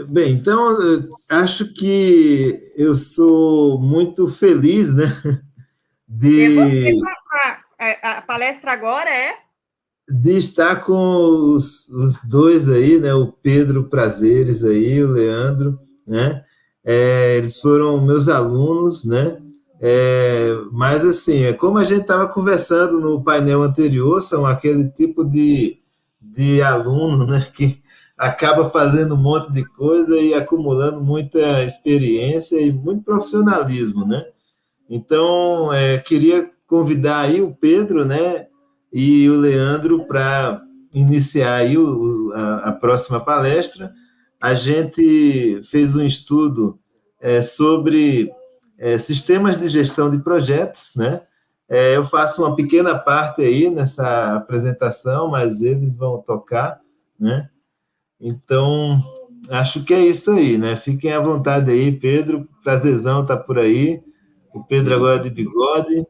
Bem, então, eu acho que eu sou muito feliz, né, É você de, a palestra agora é? de estar com os dois aí, né, o Pedro Prazeres aí, o Leandro, né, eles foram meus alunos, né, mas assim, é como a gente estava conversando no painel anterior, são aquele tipo de aluno, né, que acaba fazendo um monte de coisa e acumulando muita experiência e muito profissionalismo, né? Então, queria convidar aí o Pedro, né, e o Leandro para iniciar aí a próxima palestra. A gente fez um estudo sobre sistemas de gestão de projetos, né? Eu faço uma pequena parte aí nessa apresentação, mas eles vão tocar, né? Então, acho que é isso aí, né? Fiquem à vontade aí, Pedro. Prazerzão estar por aí. O Pedro Beleza, agora de professor. bigode,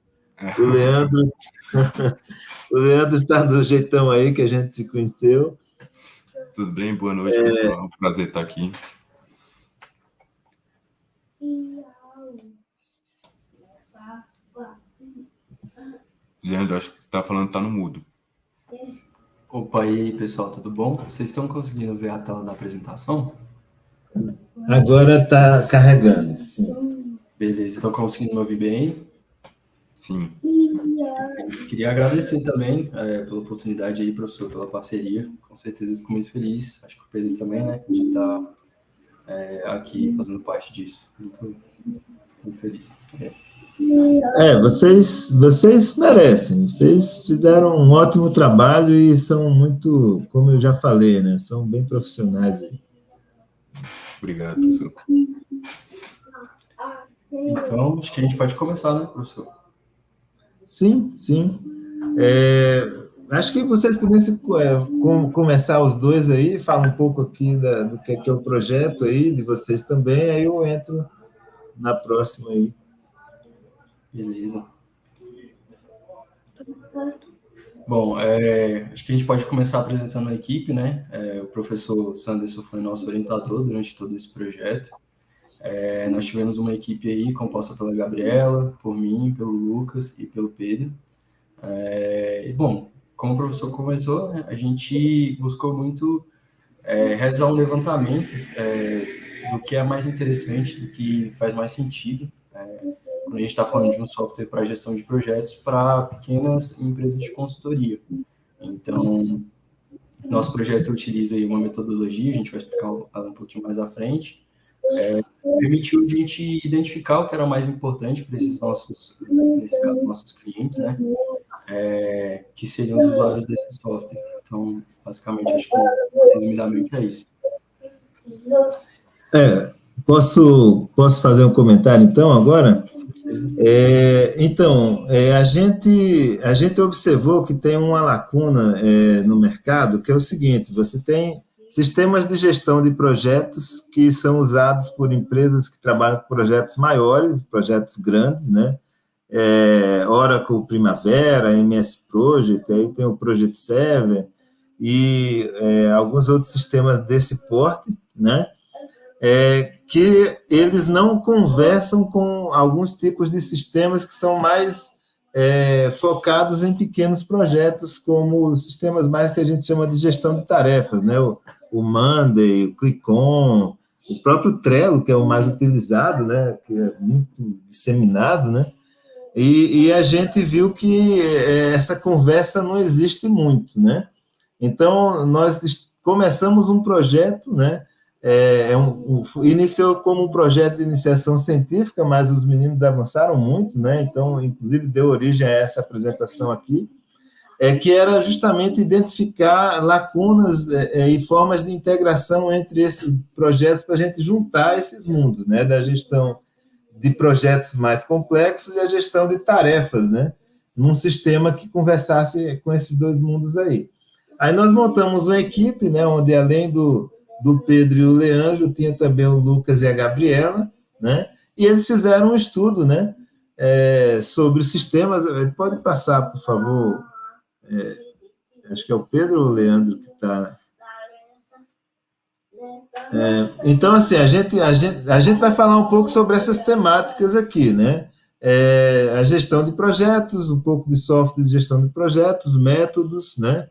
o Leandro, o Leandro está do jeitão aí que a gente se conheceu. Tudo bem? Boa noite, pessoal. É um prazer estar aqui. Leandro, acho que você está falando está no mudo. Opa, e aí, pessoal, tudo bom? Vocês estão conseguindo ver a tela da apresentação? Agora está carregando, sim. Beleza, estão conseguindo me ouvir bem? Sim. Queria agradecer também pela oportunidade aí, professor, pela parceria. Com certeza eu fico muito feliz, acho que o Pedro também, né, de estar aqui fazendo parte disso. Muito feliz. Vocês merecem, vocês fizeram um ótimo trabalho e são muito, como eu já falei, né? São bem profissionais aí. Obrigado, professor. Então, acho que a gente pode começar, né, professor? Sim, sim. Acho que vocês pudessem começar os dois aí, falar um pouco aqui do que é o projeto aí, de vocês também, aí eu entro na próxima aí. Beleza. Bom, acho que a gente pode começar apresentando a equipe, né? O professor Sanderson foi nosso orientador durante todo esse projeto. Nós tivemos uma equipe aí composta pela Gabriela, por mim, pelo Lucas e pelo Pedro. Bom, como o professor começou, né, a gente buscou muito realizar um levantamento do que é mais interessante, do que faz mais sentido, quando a gente está falando de um software para gestão de projetos para pequenas empresas de consultoria. Então, nosso projeto utiliza aí uma metodologia, a gente vai explicar um pouquinho mais à frente, permitiu a gente identificar o que era mais importante para esses nesse caso, nossos clientes, né? Que seriam os usuários desse software. Então, basicamente, acho que, resumidamente, é isso. Posso fazer um comentário, então, agora? Então, a gente observou que tem uma lacuna no mercado, que é o seguinte: você tem sistemas de gestão de projetos que são usados por empresas que trabalham com projetos maiores, projetos grandes, né? Oracle Primavera, MS Project, aí tem o Project Server e alguns outros sistemas desse porte, né? Que eles não conversam com alguns tipos de sistemas que são mais focados em pequenos projetos, como os sistemas mais que a gente chama de gestão de tarefas, né? O Monday, o ClickOn, o próprio Trello, que é o mais utilizado, né? Que é muito disseminado, né? E a gente viu que essa conversa não existe muito, né? Então, nós começamos um projeto, né? Iniciou como um projeto de iniciação científica, mas os meninos avançaram muito, né? Então, inclusive, deu origem a essa apresentação aqui, que era justamente identificar lacunas e formas de integração entre esses projetos para a gente juntar esses mundos, né? Da gestão de projetos mais complexos e a gestão de tarefas, né? Num sistema que conversasse com esses dois mundos aí. Aí nós montamos uma equipe, né? Onde além do Pedro e o Leandro, tinha também o Lucas e a Gabriela, né? E eles fizeram um estudo, né? Sobre os sistemas. Pode passar, por favor. Acho que é o Pedro ou o Leandro que está. Então, assim, a gente vai falar um pouco sobre essas temáticas aqui, né? A gestão de projetos, um pouco de software de gestão de projetos, métodos, né?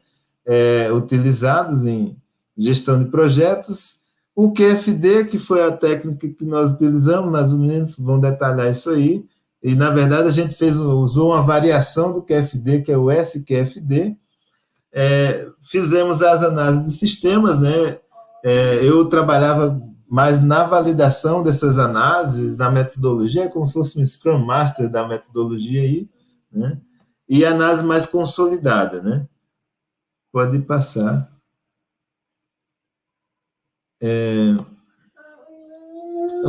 Utilizados em gestão de projetos, o QFD, que foi a técnica que nós utilizamos, mas os meninos vão detalhar isso aí, e, na verdade, a gente usou uma variação do QFD, que é o SQFD. Fizemos as análises de sistemas, né? Eu trabalhava mais na validação dessas análises, na metodologia, como se fosse um Scrum Master da metodologia aí, né? E análise mais consolidada, né? Pode passar.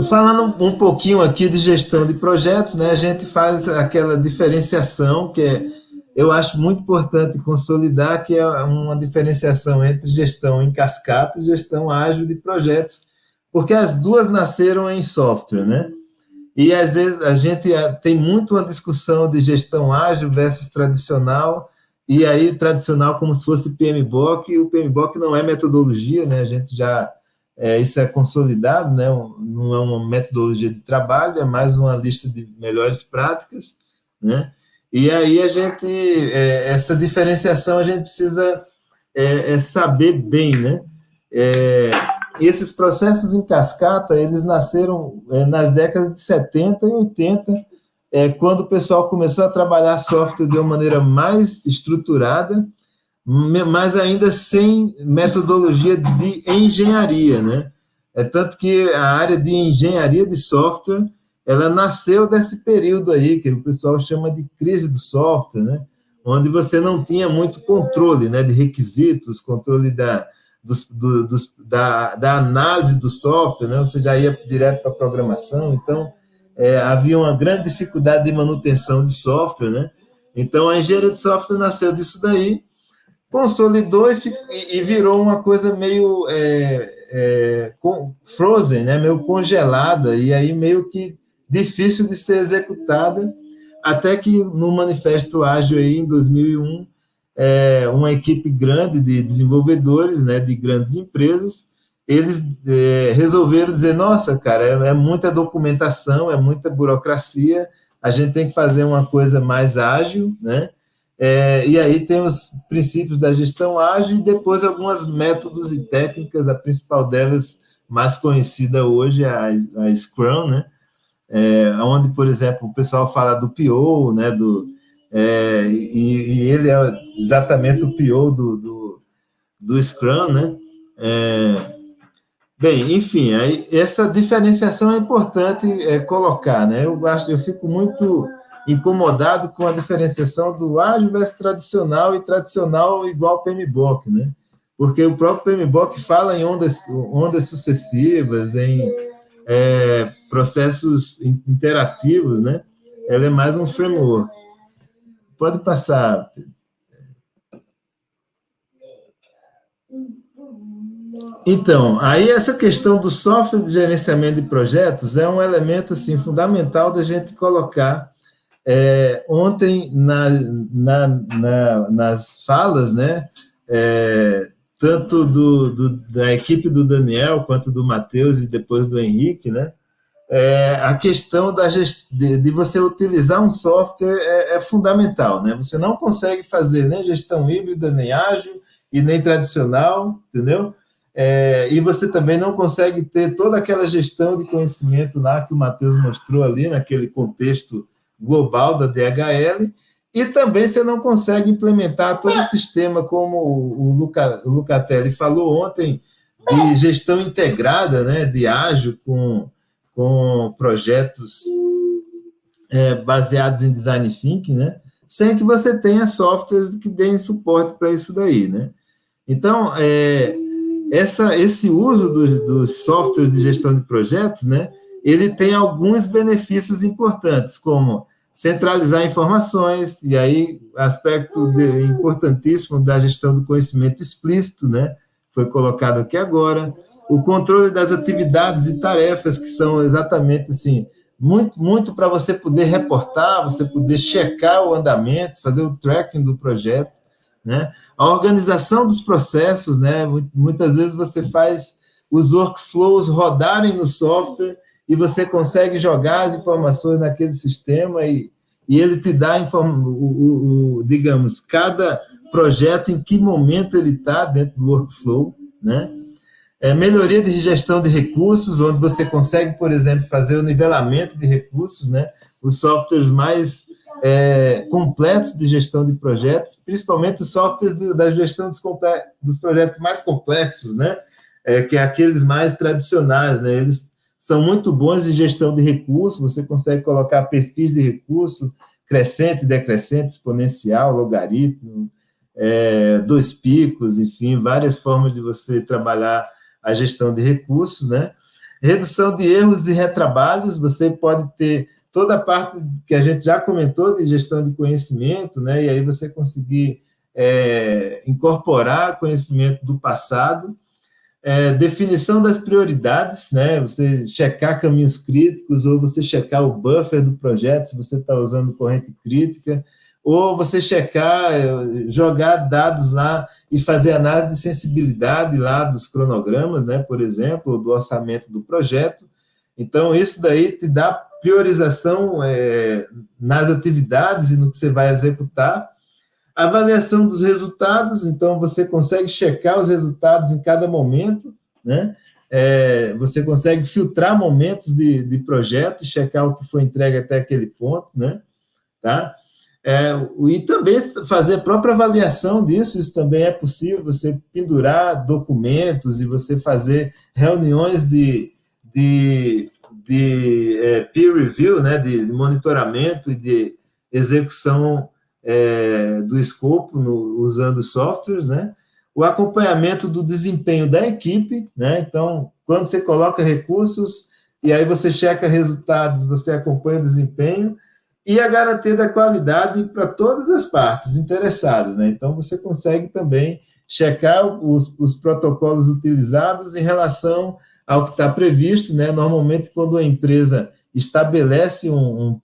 Falando um pouquinho aqui de gestão de projetos, né? A gente faz aquela diferenciação eu acho muito importante consolidar, que é uma diferenciação entre gestão em cascata e gestão ágil de projetos, porque as duas nasceram em software, né? E, às vezes, a gente tem muito uma discussão de gestão ágil versus tradicional, e aí tradicional como se fosse PMBOK, e o PMBOK não é metodologia, né? A gente já... isso é consolidado, né? Não é uma metodologia de trabalho, é mais uma lista de melhores práticas, né? E aí essa diferenciação a gente precisa saber bem, né? Esses processos em cascata, eles nasceram nas décadas de 70 e 80, quando o pessoal começou a trabalhar software de uma maneira mais estruturada, mas ainda sem metodologia de engenharia, né? Tanto que a área de engenharia de software, ela nasceu desse período aí, que o pessoal chama de crise do software, né? Onde você não tinha muito controle, né, de requisitos, controle da análise do software, né? Você já ia direto para a programação, então havia uma grande dificuldade de manutenção de software, né? Então, a engenharia de software nasceu disso daí, consolidou e virou uma coisa meio frozen, né? Meio congelada, e aí meio que difícil de ser executada, até que no Manifesto Ágil aí, em 2001, uma equipe grande de desenvolvedores, né, de grandes empresas, eles resolveram dizer, nossa, cara, é muita documentação, é muita burocracia, a gente tem que fazer uma coisa mais ágil, né? E aí tem os princípios da gestão ágil e depois algumas métodos e técnicas, a principal delas, mais conhecida hoje, é a Scrum, né? Onde, por exemplo, o pessoal fala do PO, né? E ele é exatamente o PO do Scrum, né? Bem, enfim, aí essa diferenciação é importante colocar, né? Eu fico muito incomodado com a diferenciação do ágil versus tradicional, e tradicional igual PMBOK, né? Porque o próprio PMBOK fala em ondas sucessivas, em processos interativos, né? Ela é mais um framework. Pode passar. Então, aí essa questão do software de gerenciamento de projetos é um elemento assim, fundamental da gente colocar. Ontem, nas falas, né, tanto da equipe do Daniel, quanto do Matheus e depois do Henrique, né, a questão de você utilizar um software é fundamental, né? Você não consegue fazer nem gestão híbrida, nem ágil, e nem tradicional, entendeu? E você também não consegue ter toda aquela gestão de conhecimento lá que o Matheus mostrou ali, naquele contexto global da DHL, e também você não consegue implementar todo o sistema, como o Lucatelli falou ontem, de gestão integrada, né, de ágil com projetos baseados em design thinking, né, sem que você tenha softwares que deem suporte para isso daí, né. Então, esse uso dos softwares de gestão de projetos, né, ele tem alguns benefícios importantes, como centralizar informações, e aí aspecto importantíssimo da gestão do conhecimento explícito, né, foi colocado aqui agora, o controle das atividades e tarefas, que são exatamente assim, muito para você poder reportar, você poder checar o andamento, fazer o tracking do projeto, né? A organização dos processos, né? Muitas vezes você faz os workflows rodarem no software e você consegue jogar as informações naquele sistema e ele te dá, digamos, cada projeto, em que momento ele está dentro do workflow, né? Melhoria de gestão de recursos, onde você consegue, por exemplo, fazer o nivelamento de recursos, né? Os softwares mais completos de gestão de projetos, principalmente os softwares da gestão dos projetos mais complexos, né? Que é aqueles mais tradicionais, né? Eles são muito bons em gestão de recursos, você consegue colocar perfis de recurso, crescente, decrescente, exponencial, logaritmo, 2 picos, enfim, várias formas de você trabalhar a gestão de recursos, né? Redução de erros e retrabalhos, você pode ter toda a parte que a gente já comentou de gestão de conhecimento, né? E aí você conseguir incorporar conhecimento do passado, definição das prioridades, né? Você checar caminhos críticos, ou você checar o buffer do projeto, se você está usando corrente crítica, ou você checar, jogar dados lá e fazer análise de sensibilidade lá dos cronogramas, né? Por exemplo, do orçamento do projeto. Então, isso daí te dá priorização nas atividades e no que você vai executar. Avaliação dos resultados, então você consegue checar os resultados em cada momento, né? Você consegue filtrar momentos de projeto, checar o que foi entregue até aquele ponto, né? Tá? E também fazer a própria avaliação disso, isso também é possível, você pendurar documentos e você fazer reuniões de peer review, né? De monitoramento e de execução do escopo usando softwares, né? O acompanhamento do desempenho da equipe, né? Então, quando você coloca recursos e aí você checa resultados, você acompanha o desempenho e a garantia da qualidade para todas as partes interessadas, né? Então, você consegue também checar os protocolos utilizados em relação ao que está previsto, né? Normalmente, quando a empresa estabelece um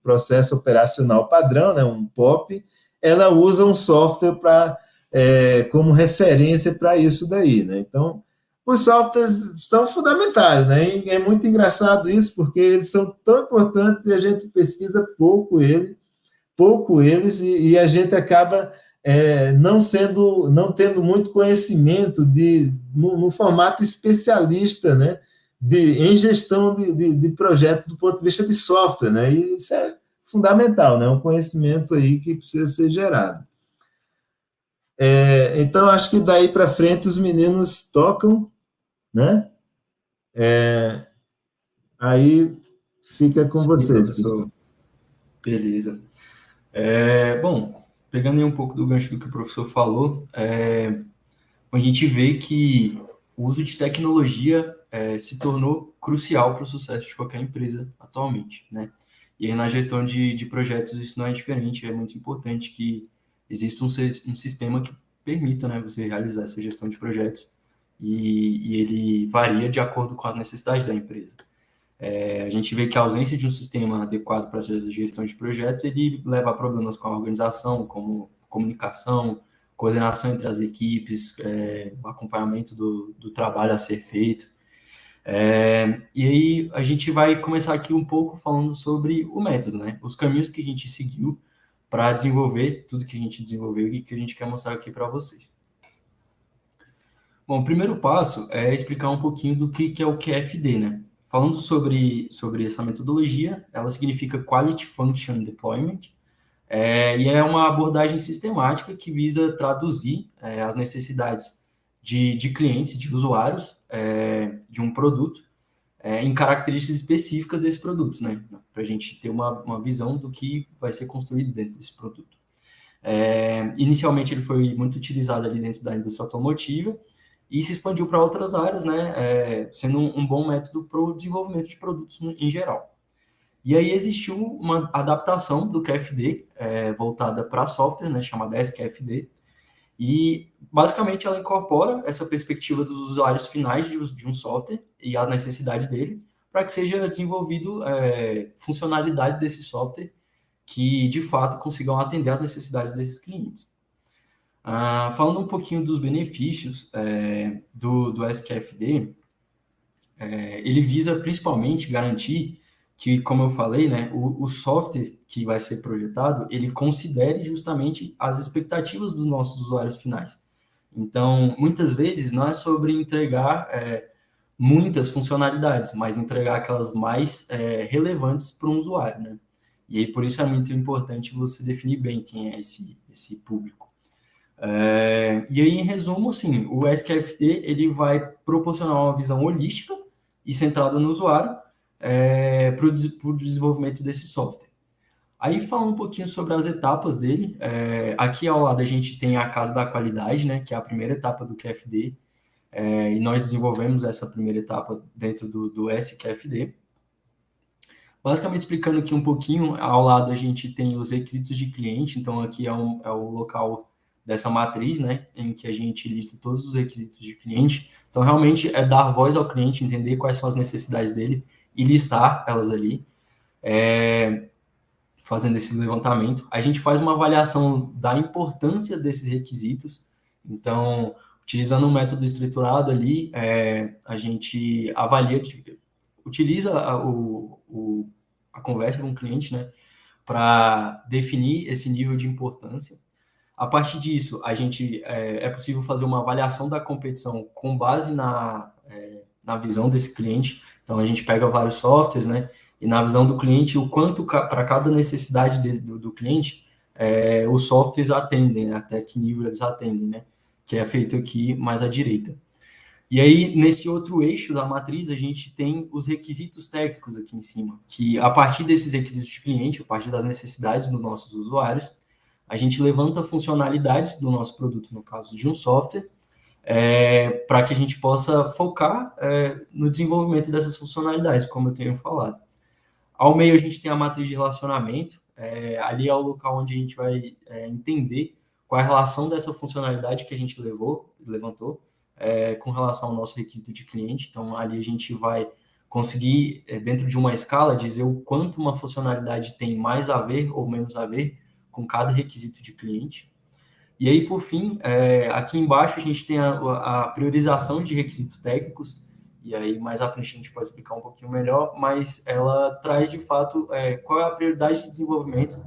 processo operacional padrão, né, um POP, ela usa um software como referência para isso daí, né? Então, os softwares são fundamentais, né? E é muito engraçado isso, porque eles são tão importantes e a gente pesquisa pouco eles, e a gente acaba não tendo muito conhecimento no formato especialista, né? Em gestão de projeto do ponto de vista de software, né? E isso é fundamental, né? Um conhecimento aí que precisa ser gerado. Então, acho que daí para frente os meninos tocam, né? Aí fica com vocês, professor. Beleza. Bom, pegando aí um pouco do gancho do que o professor falou, a gente vê que o uso de tecnologia se tornou crucial para o sucesso de qualquer empresa atualmente, né? E aí na gestão de projetos isso não é diferente, é muito importante que exista um sistema que permita, né, você realizar essa gestão de projetos e ele varia de acordo com a necessidade da empresa. A gente vê que a ausência de um sistema adequado para essa gestão de projetos, ele leva a problemas com a organização, como comunicação, coordenação entre as equipes, o acompanhamento do trabalho a ser feito. E aí a gente vai começar aqui um pouco falando sobre o método, né? Os caminhos que a gente seguiu para desenvolver tudo que a gente desenvolveu e que a gente quer mostrar aqui para vocês. Bom, o primeiro passo é explicar um pouquinho do que é o QFD, né? Falando sobre essa metodologia, ela significa Quality Function Deployment, e é uma abordagem sistemática que visa traduzir as necessidades de clientes, de usuários, de um produto, em características específicas desse produto, né? Para a gente ter uma visão do que vai ser construído dentro desse produto. Inicialmente ele foi muito utilizado ali dentro da indústria automotiva e se expandiu para outras áreas, né? Sendo um bom método para o desenvolvimento de produtos em geral. E aí existiu uma adaptação do QFD voltada para software, né, chamada SQFD, e basicamente ela incorpora essa perspectiva dos usuários finais de um software e as necessidades dele, para que seja desenvolvido funcionalidade desse software que, de fato, consigam atender às necessidades desses clientes. Falando um pouquinho dos benefícios do SQFD, ele visa principalmente garantir que, como eu falei, né, o software que vai ser projetado, ele considere justamente as expectativas dos nossos usuários finais. Então, muitas vezes não é sobre entregar muitas funcionalidades, mas entregar aquelas mais relevantes para um usuário, né? E aí, por isso é muito importante você definir bem quem é esse público. E aí, em resumo, sim, o SQFD ele vai proporcionar uma visão holística e centrada no usuário para o desenvolvimento desse software. Aí, falando um pouquinho sobre as etapas dele, aqui ao lado a gente tem a Casa da Qualidade, né, que é a primeira etapa do QFD, e nós desenvolvemos essa primeira etapa dentro do SQFD. Basicamente, explicando aqui um pouquinho, ao lado a gente tem os requisitos de cliente, então aqui é o local dessa matriz, né, em que a gente lista todos os requisitos de cliente. Então, realmente, é dar voz ao cliente, entender quais são as necessidades dele e listar elas ali, fazendo esse levantamento. A gente faz uma avaliação da importância desses requisitos. Então, utilizando um método estruturado ali, a gente avalia, utiliza a conversa com o cliente, né, para definir esse nível de importância. A partir disso, a gente é possível fazer uma avaliação da competição com base na visão desse cliente. Então, a gente pega vários softwares, né, e na visão do cliente, o quanto para cada necessidade do cliente os softwares atendem, né, até que nível eles atendem, né, que é feito aqui mais à direita. E aí, nesse outro eixo da matriz, a gente tem os requisitos técnicos aqui em cima, que a partir desses requisitos de cliente, a partir das necessidades dos nossos usuários, a gente levanta funcionalidades do nosso produto, no caso de um software, para que a gente possa focar no desenvolvimento dessas funcionalidades, como eu tenho falado. Ao meio, a gente tem a matriz de relacionamento, ali é o local onde a gente vai entender qual é a relação dessa funcionalidade que a gente levantou, com relação ao nosso requisito de cliente. Então, ali a gente vai conseguir, dentro de uma escala, dizer o quanto uma funcionalidade tem mais a ver ou menos a ver com cada requisito de cliente. E aí, por fim, aqui embaixo a gente tem a priorização de requisitos técnicos, e aí mais à frente a gente pode explicar um pouquinho melhor, mas ela traz, de fato, qual é a prioridade de desenvolvimento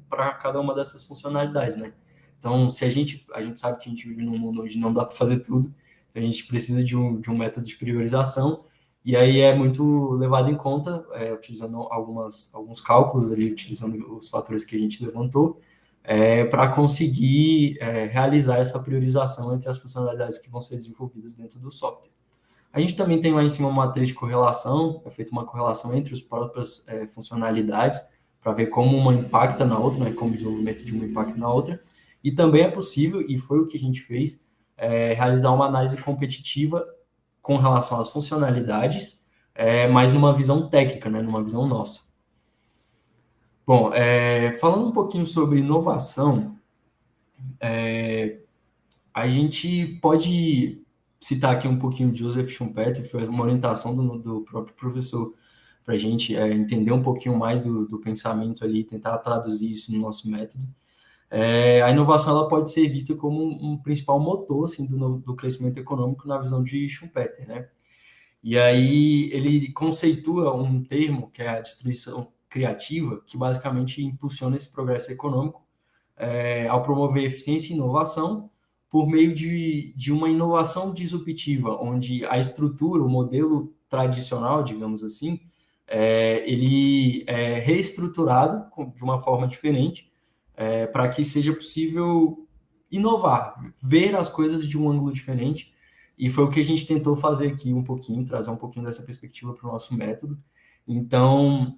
para cada uma dessas funcionalidades, né? Então, se a gente sabe que a gente vive num mundo onde não dá para fazer tudo, a gente precisa de um método de priorização, e aí é muito levado em conta, utilizando alguns cálculos ali, utilizando os fatores que a gente levantou, para conseguir realizar essa priorização entre as funcionalidades que vão ser desenvolvidas dentro do software. A gente também tem lá em cima uma matriz de correlação, é feita uma correlação entre as próprias funcionalidades, para ver como uma impacta na outra, né, como o desenvolvimento de uma impacta na outra, e também é possível, e foi o que a gente fez, realizar uma análise competitiva com relação às funcionalidades, mas numa visão técnica, né, numa visão nossa. Bom, falando um pouquinho sobre inovação, a gente pode citar aqui um pouquinho de Joseph Schumpeter, foi uma orientação do próprio professor para a gente entender um pouquinho mais do pensamento ali, tentar traduzir isso no nosso método. A inovação ela pode ser vista como um principal motor assim, do crescimento econômico na visão de Schumpeter, né? E aí ele conceitua um termo que é a destruição criativa, que basicamente impulsiona esse progresso econômico ao promover eficiência e inovação por meio de uma inovação disruptiva, onde a estrutura, o modelo tradicional, digamos assim, ele é reestruturado de uma forma diferente, para que seja possível inovar, ver as coisas de um ângulo diferente, e foi o que a gente tentou fazer aqui um pouquinho, trazer um pouquinho dessa perspectiva para o nosso método. Então,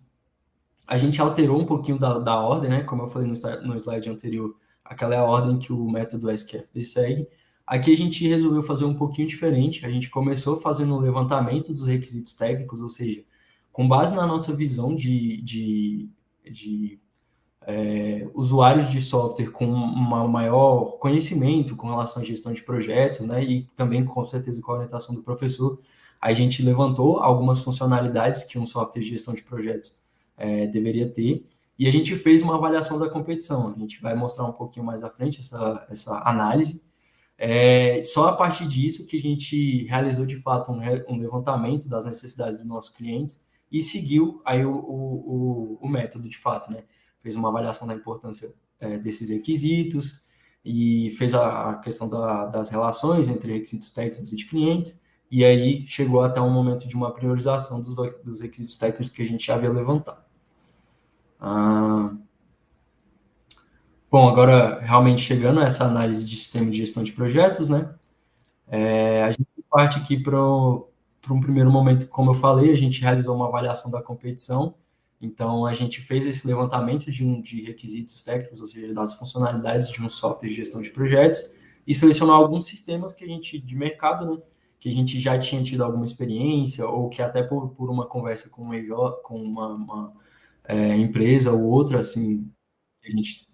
a gente alterou um pouquinho da ordem, né? Como eu falei no slide anterior, aquela é a ordem que o método SQFD segue. Aqui a gente resolveu fazer um pouquinho diferente, a gente começou fazendo um levantamento dos requisitos técnicos, ou seja, com base na nossa visão de usuários de software com um maior conhecimento com relação à gestão de projetos, né, e também, com certeza, com a orientação do professor, a gente levantou algumas funcionalidades que um software de gestão de projetos deveria ter, E a gente fez uma avaliação da competição. A gente vai mostrar um pouquinho mais à frente essa análise. Só a partir disso que a gente realizou de fato um levantamento das necessidades dos nossos clientes e seguiu aí o método de fato, né? Fez uma avaliação da importância desses requisitos e fez a questão das relações entre requisitos técnicos e de clientes, e aí chegou até um momento de uma priorização dos requisitos técnicos que a gente já havia levantado. Bom, agora realmente chegando a essa análise de sistema de gestão de projetos, né? A gente parte aqui para um primeiro momento, como eu falei, a gente realizou uma avaliação da competição, então a gente fez esse levantamento de requisitos técnicos, ou seja, das funcionalidades de um software de gestão de projetos, e selecionou alguns sistemas que a gente, de mercado, né, que a gente já tinha tido alguma experiência, ou que até por uma conversa com uma empresa ou outra, assim, a gente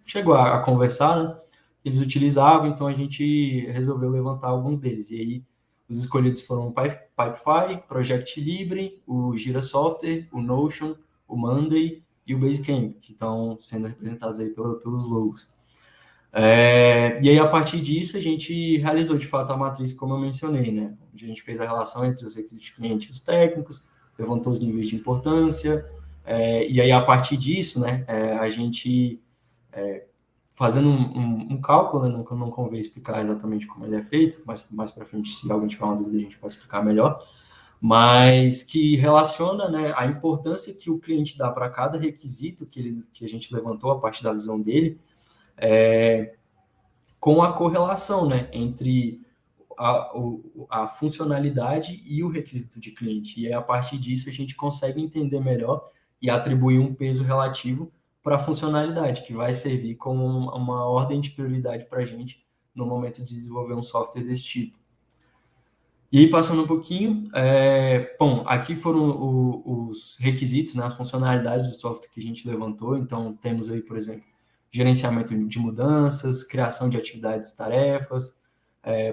chegou a conversar, né? Eles utilizavam, então a gente resolveu levantar alguns deles. E aí, os escolhidos foram o Pipefy, Project Libre, o Gira Software, o Notion, o Monday e o Basecamp, que estão sendo representados aí pelos logos. E aí, a partir disso, a gente realizou, de fato, a matriz, como eu mencionei, né? Onde a gente fez a relação entre os requisitos de cliente e os técnicos, levantou os níveis de importância, e aí, a partir disso, né, a gente fazendo um cálculo, né, não convém explicar exatamente como ele é feito, mas mais para frente, se alguém tiver uma dúvida, a gente pode explicar melhor, mas que relaciona, né, a importância que o cliente dá para cada requisito que a gente levantou a partir da visão dele, com a correlação, né, entre a funcionalidade e o requisito de cliente. E aí, a partir disso, a gente consegue entender melhor e atribuir um peso relativo para a funcionalidade, que vai servir como uma ordem de prioridade para a gente no momento de desenvolver um software desse tipo. E aí, passando um pouquinho, bom, aqui foram os requisitos, né, as funcionalidades do software que a gente levantou. Então, temos aí, por exemplo, gerenciamento de mudanças, criação de atividades e tarefas,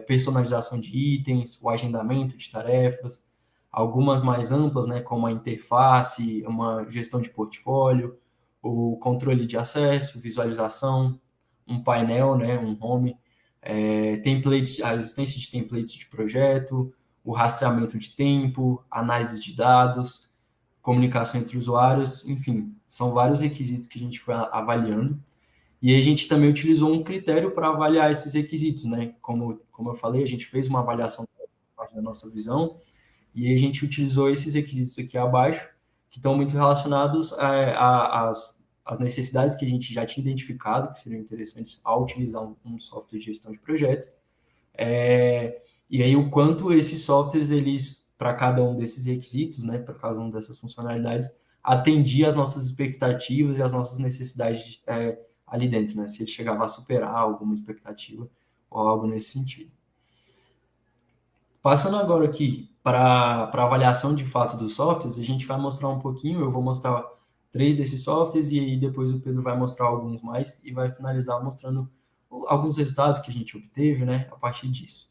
personalização de itens, o agendamento de tarefas, algumas mais amplas, né, como a interface, uma gestão de portfólio, o controle de acesso, visualização, um painel, né, um home, templates, a existência de templates de projeto, o rastreamento de tempo, análise de dados, comunicação entre usuários, enfim, são vários requisitos que a gente foi avaliando. E aí a gente também utilizou um critério para avaliar esses requisitos, né? Como eu falei, a gente fez uma avaliação da nossa visão, e aí a gente utilizou esses requisitos aqui abaixo, que estão muito relacionados às necessidades que a gente já tinha identificado, que seriam interessantes ao utilizar um software de gestão de projetos. E aí o quanto esses softwares, eles, para cada um desses requisitos, né, para cada uma dessas funcionalidades, atendia às nossas expectativas e às nossas necessidades ali dentro, né? Se ele chegava a superar alguma expectativa ou algo nesse sentido. Passando agora aqui para a avaliação de fato dos softwares, a gente vai mostrar um pouquinho, eu vou mostrar 3 desses softwares e aí depois o Pedro vai mostrar alguns mais e vai finalizar mostrando alguns resultados que a gente obteve, né, a partir disso.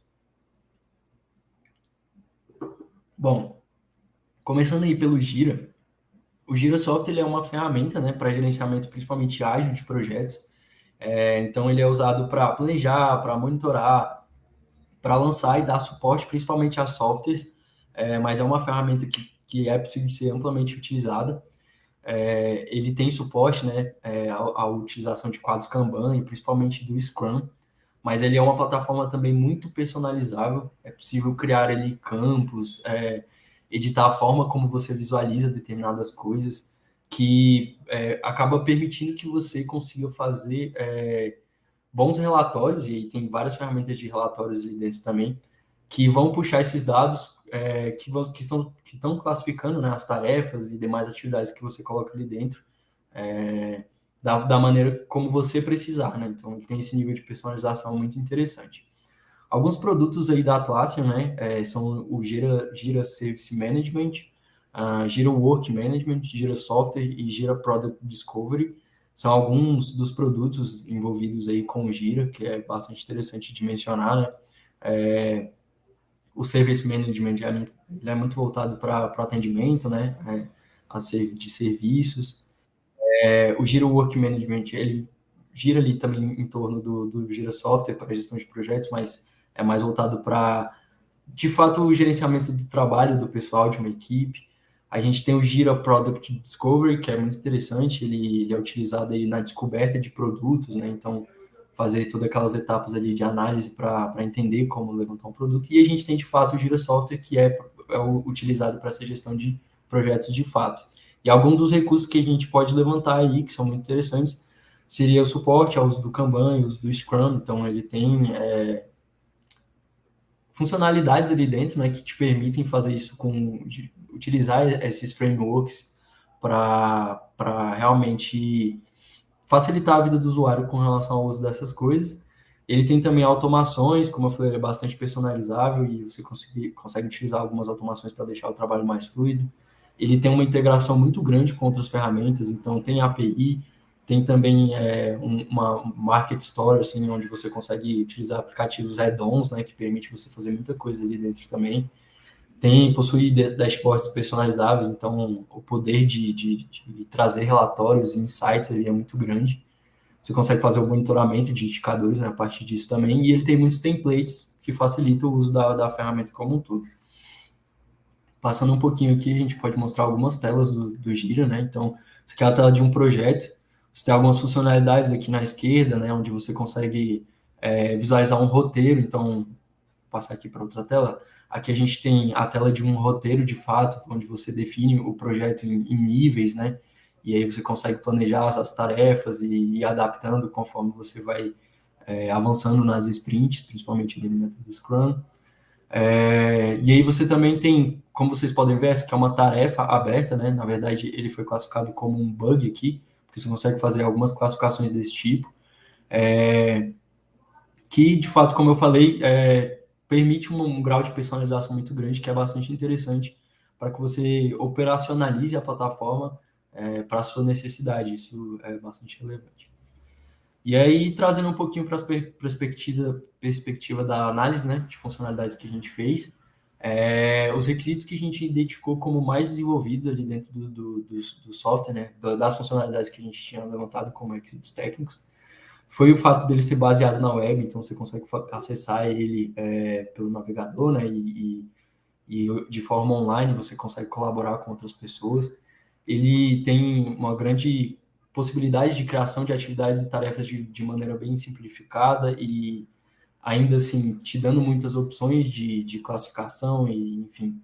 Bom, começando aí pelo Gira, o Gira Software ele é uma ferramenta, né, para gerenciamento principalmente ágil de projetos. Então ele é usado para planejar, para monitorar, para lançar e dar suporte principalmente a softwares, mas é uma ferramenta que é possível ser amplamente utilizada. Ele tem suporte, né, à utilização de quadros Kanban e principalmente do Scrum, mas ele é uma plataforma também muito personalizável. É possível criar ali campos, editar a forma como você visualiza determinadas coisas, que acaba permitindo que você consiga fazer bons relatórios, e aí tem várias ferramentas de relatórios ali dentro também, que vão puxar esses dados que estão classificando, né, as tarefas e demais atividades que você coloca ali dentro, da maneira como você precisar, né? Então, ele tem esse nível de personalização muito interessante. Alguns produtos aí da Atlassian, né, são o Gira Service Management, Gira Work Management, Gira Software e Gira Product Discovery. São alguns dos produtos envolvidos aí com o Gira, que é bastante interessante de mencionar, né? O Service Management ele é muito voltado para atendimento, né? De serviços. O Gira Work Management, ele gira ali também em torno do Gira Software para gestão de projetos, mas é mais voltado para, de fato, o gerenciamento do trabalho do pessoal de uma equipe. A gente tem o Gira Product Discovery, que é muito interessante, ele é utilizado aí na descoberta de produtos, né? Então, fazer todas aquelas etapas ali de análise para entender como levantar um produto. E a gente tem, de fato, o Gira Software, que é utilizado para essa gestão de projetos de fato. E alguns dos recursos que a gente pode levantar aí, que são muito interessantes, seria o suporte ao uso do Kanban, o uso do Scrum. Então, ele tem funcionalidades ali dentro, né, que te permitem fazer isso utilizar esses frameworks para realmente facilitar a vida do usuário com relação ao uso dessas coisas. Ele tem também automações, como eu falei, ele é bastante personalizável e você consegue utilizar algumas automações para deixar o trabalho mais fluido. Ele tem uma integração muito grande com outras ferramentas, então tem API, tem também uma Market Store, assim, onde você consegue utilizar aplicativos add-ons, né, que permite você fazer muita coisa ali dentro também. Possui dashboards personalizáveis, então o poder de trazer relatórios e insights ali é muito grande. Você consegue fazer o monitoramento de indicadores, né, a partir disso também, e ele tem muitos templates que facilitam o uso da ferramenta como um todo. Passando um pouquinho aqui, a gente pode mostrar algumas telas do Gira, né? Então, isso aqui é a tela de um projeto. Você tem algumas funcionalidades aqui na esquerda, né? Onde você consegue visualizar um roteiro. Então, vou passar aqui para outra tela. Aqui a gente tem a tela de um roteiro, de fato, onde você define o projeto em níveis, né? E aí você consegue planejar as tarefas e ir adaptando conforme você vai avançando nas sprints, principalmente ali no método Scrum. E aí você também tem, como vocês podem ver, essa aqui é uma tarefa aberta, né? Na verdade, ele foi classificado como um bug aqui, porque você consegue fazer algumas classificações desse tipo, que, de fato, como eu falei, permite um grau de personalização muito grande, que é bastante interessante para que você operacionalize a plataforma para a sua necessidade. Isso é bastante relevante. E aí, trazendo um pouquinho para a perspectiva da análise, né, de funcionalidades que a gente fez, os requisitos que a gente identificou como mais desenvolvidos ali dentro do software, né, das funcionalidades que a gente tinha levantado como requisitos técnicos, foi o fato dele ser baseado na web, então você consegue acessar ele pelo navegador, né, e de forma online você consegue colaborar com outras pessoas. Ele tem uma grande possibilidade de criação de atividades e tarefas de maneira bem simplificada e ainda assim te dando muitas opções de classificação e, enfim,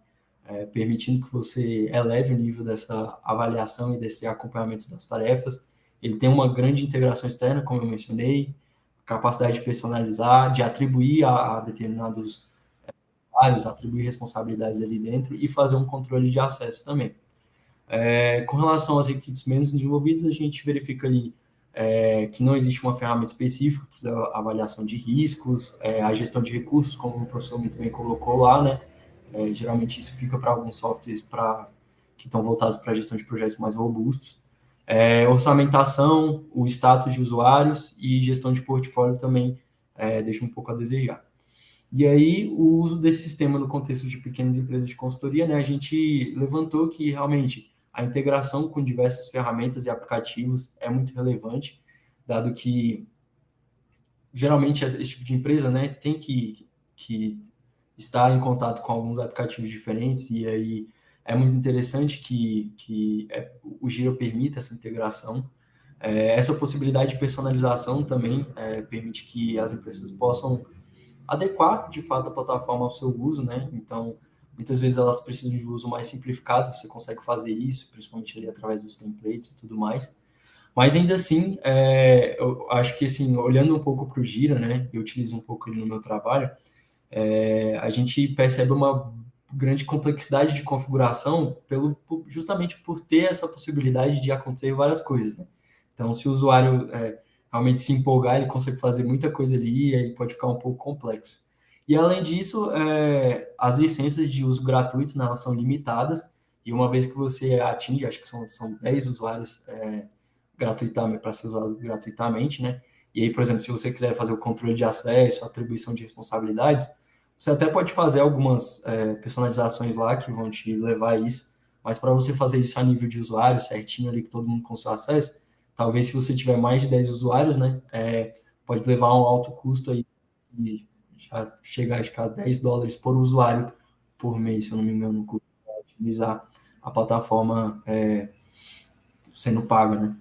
permitindo que você eleve o nível dessa avaliação e desse acompanhamento das tarefas. Ele tem uma grande integração externa, como eu mencionei, capacidade de personalizar, de atribuir a determinados usuários, atribuir responsabilidades ali dentro e fazer um controle de acesso também. Com relação aos requisitos menos desenvolvidos, a gente verifica ali que não existe uma ferramenta específica para fazer a avaliação de riscos, a gestão de recursos, como o professor muito bem colocou lá, né? Geralmente isso fica para alguns softwares que estão voltados para a gestão de projetos mais robustos. Orçamentação, o status de usuários e gestão de portfólio também deixa um pouco a desejar. E aí, o uso desse sistema no contexto de pequenas empresas de consultoria, né, a gente levantou que realmente a integração com diversas ferramentas e aplicativos é muito relevante, dado que geralmente esse tipo de empresa, né, tem que estar em contato com alguns aplicativos diferentes, e aí é muito interessante que o Gira permita essa integração. Essa possibilidade de personalização também permite que as empresas possam adequar, de fato, a plataforma ao seu uso, né? Então, muitas vezes elas precisam de uso mais simplificado, você consegue fazer isso, principalmente ali através dos templates e tudo mais. Mas ainda assim, eu acho que, assim, olhando um pouco para o Gira, né? Eu utilizo um pouco ele no meu trabalho, a gente percebe uma grande complexidade de configuração justamente por ter essa possibilidade de acontecer várias coisas, né? Então, se o usuário realmente se empolgar, ele consegue fazer muita coisa ali e aí pode ficar um pouco complexo. E, além disso, as licenças de uso gratuito, né, elas são limitadas, e uma vez que você atinge, acho que são 10 usuários gratuitamente, para ser usado gratuitamente, né? E aí, por exemplo, se você quiser fazer o controle de acesso, atribuição de responsabilidades, você até pode fazer algumas personalizações lá que vão te levar a isso, mas para você fazer isso a nível de usuário, certinho ali, que todo mundo com seu acesso, talvez se você tiver mais de 10 usuários, né, pode levar a um alto custo aí, e já chegar acho que a $10 por usuário por mês, se eu não me engano, para utilizar a plataforma sendo paga, né?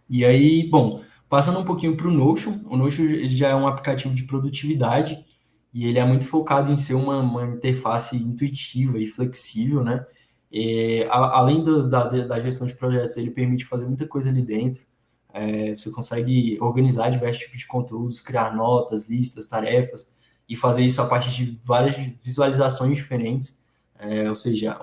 E aí, bom, passando um pouquinho para o Notion ele já é um aplicativo de produtividade e ele é muito focado em ser uma interface intuitiva e flexível, né? Além da gestão de projetos, ele permite fazer muita coisa ali dentro. Você consegue organizar diversos tipos de conteúdos, criar notas, listas, tarefas e fazer isso a partir de várias visualizações diferentes. Ou seja,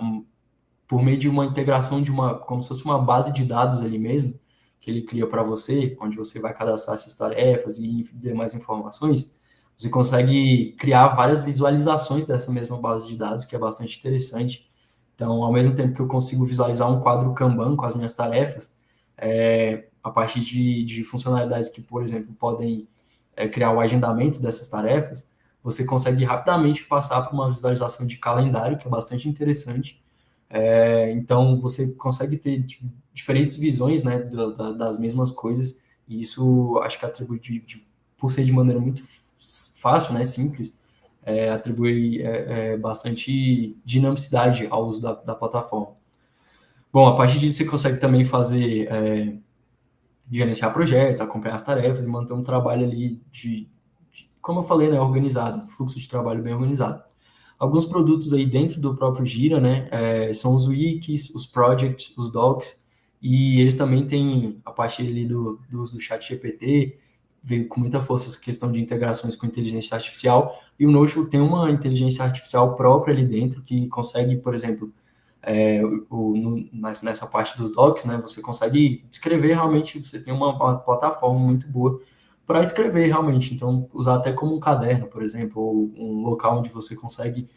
por meio de uma integração como se fosse uma base de dados ali mesmo, que ele cria para você, onde você vai cadastrar essas tarefas e demais informações, você consegue criar várias visualizações dessa mesma base de dados, que é bastante interessante. Então, ao mesmo tempo que eu consigo visualizar um quadro Kanban com as minhas tarefas, a partir de funcionalidades que, por exemplo, podem criar o agendamento dessas tarefas, você consegue rapidamente passar para uma visualização de calendário, que é bastante interessante. Então, você consegue ter diferentes visões, né, das mesmas coisas, e isso acho que atribui, por ser de maneira muito fácil, né, simples, atribui bastante dinamicidade ao uso da plataforma. Bom, a partir disso você consegue também fazer, gerenciar projetos, acompanhar as tarefas e manter um trabalho ali como eu falei, né, organizado, fluxo de trabalho bem organizado. Alguns produtos aí dentro do próprio Gira, né, são os wikis, os projects, os docs, e eles também têm, a partir ali do uso do chat GPT, veio com muita força essa questão de integrações com inteligência artificial, e o Notion tem uma inteligência artificial própria ali dentro, que consegue, por exemplo, nessa parte dos docs, né, você consegue escrever realmente, você tem uma plataforma muito boa para escrever realmente, então usar até como um caderno, por exemplo, ou um local onde você consegue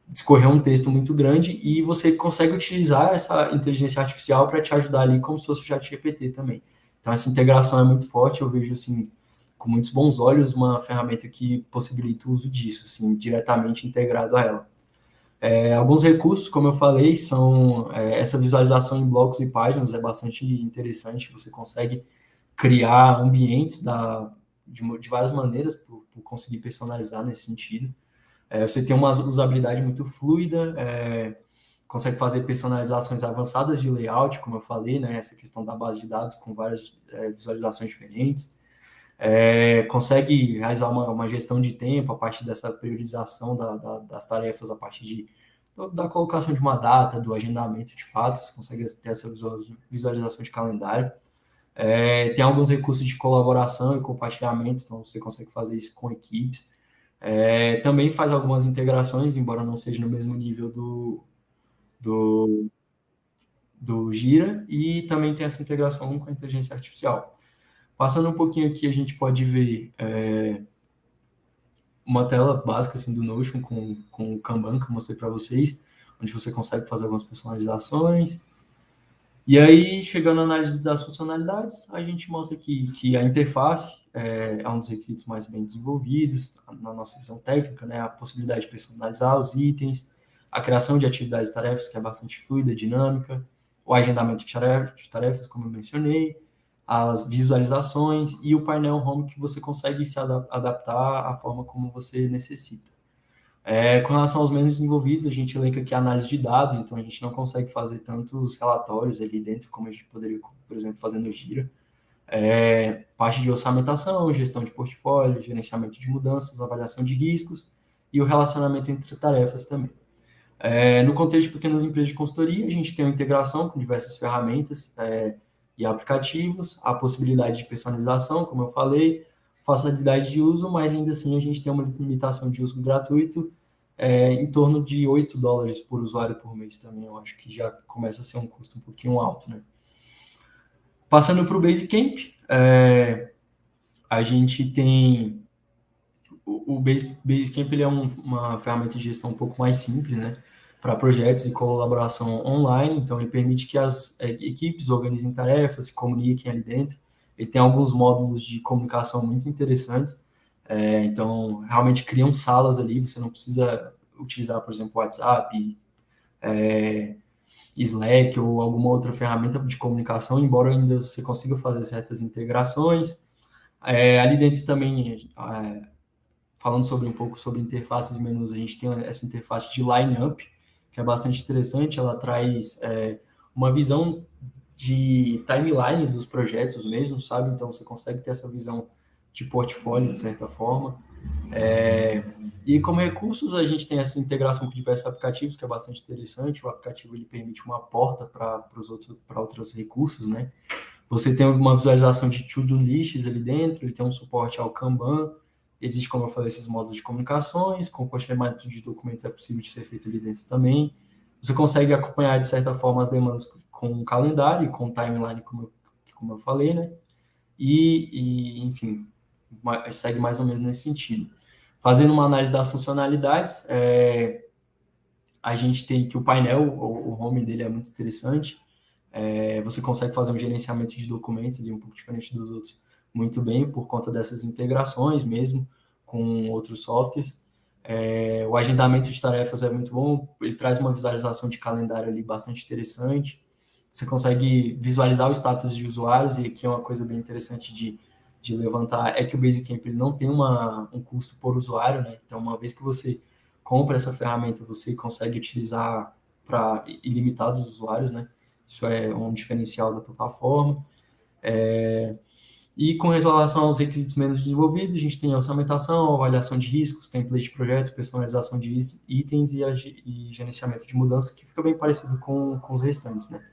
discorrer um texto muito grande e você consegue utilizar essa inteligência artificial para te ajudar ali como se fosse o ChatGPT também. Então essa integração é muito forte, eu vejo assim com muitos bons olhos uma ferramenta que possibilita o uso disso, assim, diretamente integrado a ela. Alguns recursos, como eu falei, são essa visualização em blocos e páginas é bastante interessante, você consegue criar ambientes de várias maneiras por conseguir personalizar nesse sentido. Você tem uma usabilidade muito fluida, consegue fazer personalizações avançadas de layout, como eu falei, né, essa questão da base de dados com várias visualizações diferentes. Consegue realizar uma gestão de tempo a partir dessa priorização das tarefas, a partir da colocação de uma data, do agendamento de fato, você consegue ter essa visualização de calendário. Tem alguns recursos de colaboração e compartilhamento, então você consegue fazer isso com equipes. Também faz algumas integrações, embora não seja no mesmo nível do Gira, e também tem essa integração com a inteligência artificial. Passando um pouquinho aqui, a gente pode ver uma tela básica assim, do Notion com o Kanban que eu mostrei para vocês, onde você consegue fazer algumas personalizações. E aí, chegando à análise das funcionalidades, a gente mostra aqui que a interface é um dos requisitos mais bem desenvolvidos, na nossa visão técnica, né, a possibilidade de personalizar os itens, a criação de atividades e tarefas, que é bastante fluida, dinâmica, o agendamento de tarefas, como eu mencionei, as visualizações e o painel Home, que você consegue se adaptar à forma como você necessita. Com relação aos menos desenvolvidos, a gente elenca aqui a análise de dados, então a gente não consegue fazer tantos relatórios ali dentro como a gente poderia, por exemplo, fazer no Gira. Parte de orçamentação, gestão de portfólio, gerenciamento de mudanças, avaliação de riscos e o relacionamento entre tarefas também. No contexto de pequenas empresas de consultoria, a gente tem uma integração com diversas ferramentas e aplicativos, a possibilidade de personalização, como eu falei, facilidade de uso, mas ainda assim a gente tem uma limitação de uso gratuito em torno de $8 por usuário por mês também. Eu acho que já começa a ser um custo um pouquinho alto, né? Passando para o Basecamp, a gente tem o Basecamp, ele é uma ferramenta de gestão um pouco mais simples, né? Para projetos e colaboração online, então ele permite que as equipes organizem tarefas, se comuniquem ali dentro. Ele tem alguns módulos de comunicação muito interessantes, então realmente criam salas ali, você não precisa utilizar, por exemplo, o WhatsApp, Slack ou alguma outra ferramenta de comunicação, embora ainda você consiga fazer certas integrações. Ali dentro também, falando sobre um pouco sobre interfaces de menus, a gente tem essa interface de lineup, que é bastante interessante. Ela traz uma visão de timeline dos projetos mesmo, sabe? Então você consegue ter essa visão de portfólio, de certa forma. E como recursos, a gente tem essa integração com diversos aplicativos, que é bastante interessante. O aplicativo ele permite uma porta para outros recursos, né? Você tem uma visualização de to-do lists ali dentro, ele tem um suporte ao Kanban, existe, como eu falei, esses modos de comunicações, compartilhamento de documentos é possível de ser feito ali dentro também. Você consegue acompanhar, de certa forma, as demandas com um calendário, com um timeline, como eu falei, né? Enfim, segue mais ou menos nesse sentido. Fazendo uma análise das funcionalidades, a gente tem que o painel, o home dele é muito interessante. Você consegue fazer um gerenciamento de documentos ali um pouco diferente dos outros muito bem, por conta dessas integrações mesmo com outros softwares. O agendamento de tarefas é muito bom, ele traz uma visualização de calendário ali bastante interessante. Você consegue visualizar o status de usuários, e aqui é uma coisa bem interessante de levantar, é que o Basecamp ele não tem um custo por usuário, né? Então, uma vez que você compra essa ferramenta, você consegue utilizar para ilimitados usuários, né? Isso é um diferencial da plataforma. E com relação aos requisitos menos desenvolvidos, a gente tem a orçamentação, avaliação de riscos, template de projetos, personalização de itens e gerenciamento de mudanças, que fica bem parecido com os restantes, né?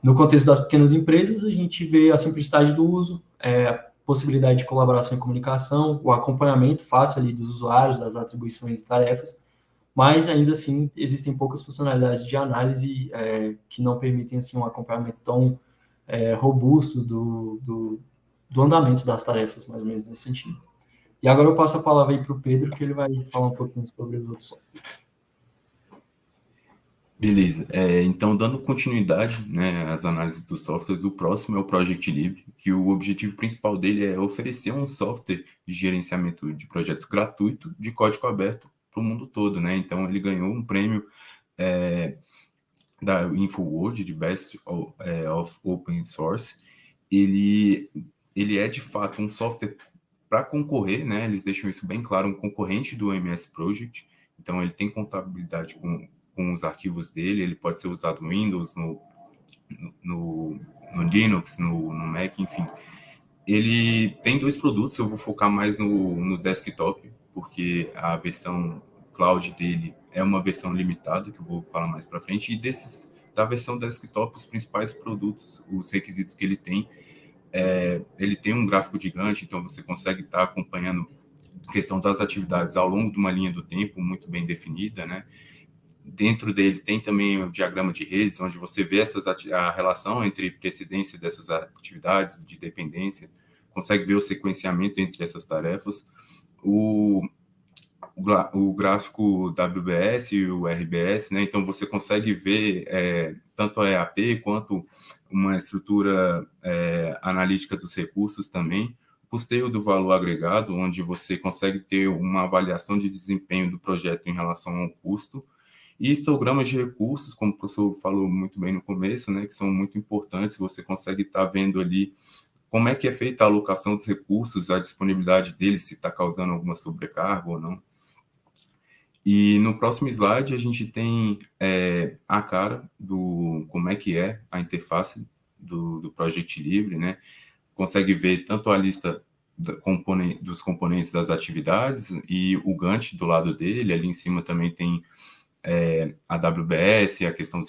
No contexto das pequenas empresas, a gente vê a simplicidade do uso, a possibilidade de colaboração e comunicação, o acompanhamento fácil ali dos usuários, das atribuições e tarefas, mas ainda assim existem poucas funcionalidades de análise que não permitem assim, um acompanhamento tão robusto do andamento das tarefas, mais ou menos nesse sentido. E agora eu passo a palavra aí para o Pedro, que ele vai falar um pouquinho sobre os outros softwares. Beleza. Então, dando continuidade, né, às análises dos softwares, o próximo é o Project Libre, que o objetivo principal dele é oferecer um software de gerenciamento de projetos gratuito de código aberto para o mundo todo, né? Então, ele ganhou um prêmio da InfoWorld de Best of Open Source. Ele é, de fato, um software para concorrer, né? Eles deixam isso bem claro, um concorrente do MS Project. Então, ele tem compatibilidade com os arquivos dele, ele pode ser usado no Windows, no Linux, no Mac, enfim. Ele tem 2 produtos, eu vou focar mais no desktop, porque a versão cloud dele é uma versão limitada, que eu vou falar mais para frente, e da versão desktop, os principais produtos, os requisitos que ele tem um gráfico gigante, então você consegue estar acompanhando a questão das atividades ao longo de uma linha do tempo muito bem definida, né? Dentro dele tem também o diagrama de redes, onde você vê a relação entre precedência dessas atividades de dependência, consegue ver o sequenciamento entre essas tarefas. O gráfico WBS e o RBS, né? Então você consegue ver tanto a EAP quanto uma estrutura analítica dos recursos também. Custeio do valor agregado, onde você consegue ter uma avaliação de desempenho do projeto em relação ao custo. E histogramas de recursos, como o professor falou muito bem no começo, né, que são muito importantes, você consegue estar vendo ali como é que é feita a alocação dos recursos, a disponibilidade deles, se está causando alguma sobrecarga ou não. E no próximo slide a gente tem a cara do como é que é a interface do Project Libre, né? Consegue ver tanto a lista dos componentes das atividades e o Gantt do lado dele, ali em cima também tem a AWS, a questão